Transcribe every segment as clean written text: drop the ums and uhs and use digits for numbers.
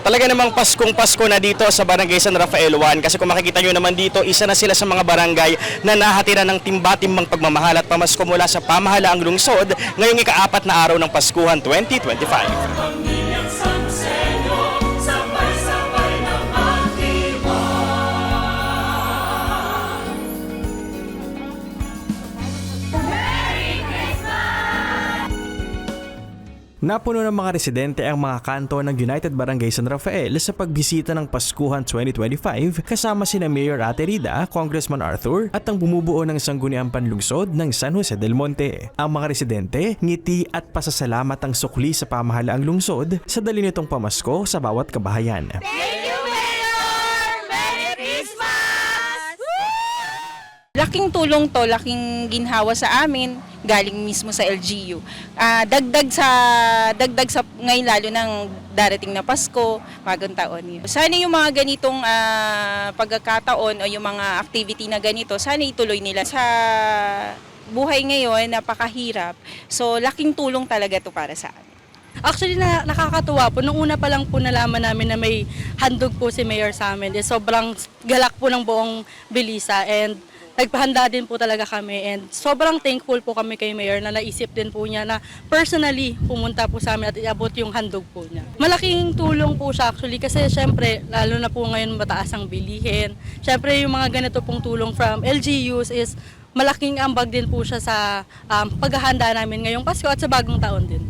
Talaga namang Paskong Pasko na dito sa Barangay San Rafael 1 kasi kung makikita nyo naman dito, isa na sila sa mga barangay na nahatira ng timba-timbang pagmamahal at pamasko mula sa pamahalaang lungsod ngayong ika-4 na araw ng Paskuhan 2025. Napuno ng mga residente ang mga kanto ng United Barangay San Rafael sa pagbisita ng Paskuhan 2025 kasama sina Mayor Ate Rida, Congressman Arthur at ang bumubuo ng sangguniang panlungsod ng San Jose del Monte. Ang mga residente, ngiti at pasasalamat ang sukli sa pamahalaang lungsod sa dali nitong pamasko sa bawat kabahayan. Laking tulong to, laking ginhawa sa amin, galing mismo sa LGU. Dagdag sa ngayon lalo ng darating na Pasko, bagong taon. Sana yung mga ganitong pagkakataon o yung mga activity na ganito, sana ituloy nila. Sa buhay ngayon, napakahirap. So, laking tulong talaga to para sa amin. Actually, nakakatuwa po. Nung una pa lang po nalaman namin na may handog po si Mayor sa amin. Sobrang galak po ng buong Bilisa and nagpahanda din po talaga kami and sobrang thankful po kami kay Mayor na naisip din po niya na personally pumunta po sa amin at iabot yung handog po niya. Malaking tulong po siya actually kasi syempre lalo na po ngayon mataas ang bilihin. Syempre yung mga ganito pong tulong from LGUs is malaking ambag din po siya sa paghahanda namin ngayong Pasko at sa bagong taon din.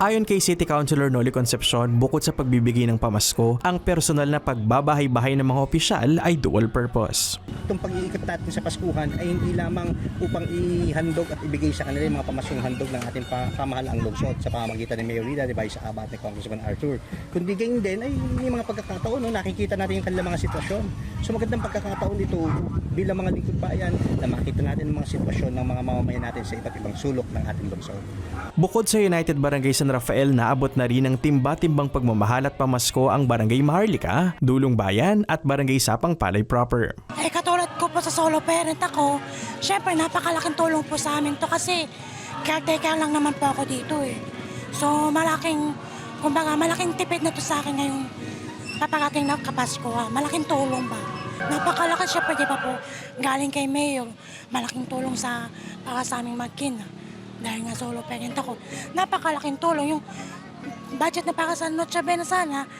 Ayon kay City Councilor Noli Concepcion, bukod sa pagbibigay ng pamasko, ang personal na pagbabahay-bahay ng mga opisyal ay dual purpose. Itong pag-iikot natin sa Paskuhan ay hindi lamang upang ihandog at ibigay sa kanila yung mga pamaskong handog ng ating pamahalaang lungsod sa pamamagitan ni Mayor Rida, Vice Abat ni Congressman Arthur. Kundi gayon din ay may mga pagkakataon, nakikita natin yung kanilang mga sitwasyon. So magandang pagkakataon dito bilang mga lingkod bayan na makita natin ang mga sitwasyon ng mga mamamayan natin sa iba't ibang sulok ng ating lungsod. Bukod sa United Barangay San Rafael, naabot na rin ng timba-timbang pagmamahal at pamasko ang Barangay Maharlika, Dulong Bayan at Barangay Sapang Palay proper. Katulad ko po sa solo parent ako, syempre napakalaking tulong po sa amin to kasi caretaker lang naman po ako dito eh. So malaking tipid na to sa akin ngayong paparating na Kapaskuhan. Malaking tulong ba? Napakalaki syempre di ba po galing kay Mayor. Malaking tulong para sa aming magkin. Dahil nga solo parent ako, napakalaking tulong yung budget na para sa Noche Buena sana,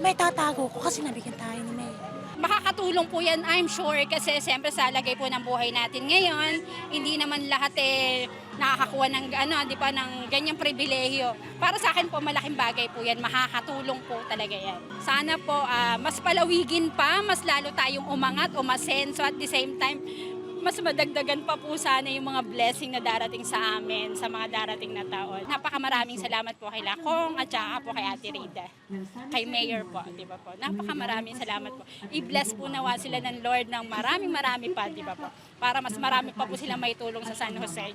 may tatago ko kasi nabigyan tayo ni May. Makakatulong po yan, I'm sure, kasi siyempre sa lagay po ng buhay natin ngayon, hindi naman lahat nakakakuha ng, ng ganyang pribilehyo. Para sa akin po, malaking bagay po yan, makakatulong po talaga yan. Sana po, mas palawigin pa, mas lalo tayong umangat, umasenso at the same time, mas madagdagan pa po sana yung mga blessing na darating sa amin sa mga darating na taon. Napakamaraming salamat po kay Lakong at saka po kay Ate Rida. Kay Mayor po, di ba po? Napakamaraming salamat po. I-bless po nawa sila ng Lord ng marami pa, di ba po? Para mas marami pa po sila may tulong sa San Jose.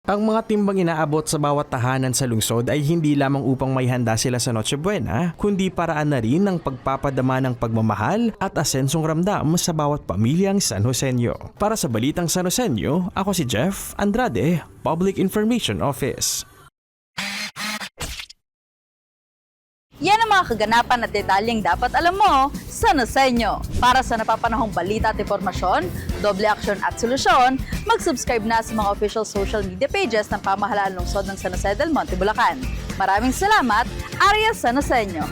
Ang mga timbang inaabot sa bawat tahanan sa lungsod ay hindi lamang upang may handa sila sa Noche Buena, kundi paraan na rin ng pagpapadama ng pagmamahal at asensong ramdam sa bawat pamilyang San Joseño. Para sa Balitang San Joseño, ako si Jeff Andrade, Public Information Office. Yan ang mga kaganapan at detalyeng dapat alam mo sa Noseño. Para sa napapanahong balita at informasyon, doble aksyon at solusyon, mag-subscribe na sa mga official social media pages ng pamahalaan lungsod ng San Jose del Monte, Bulacan. Maraming salamat, Arias San Joseño.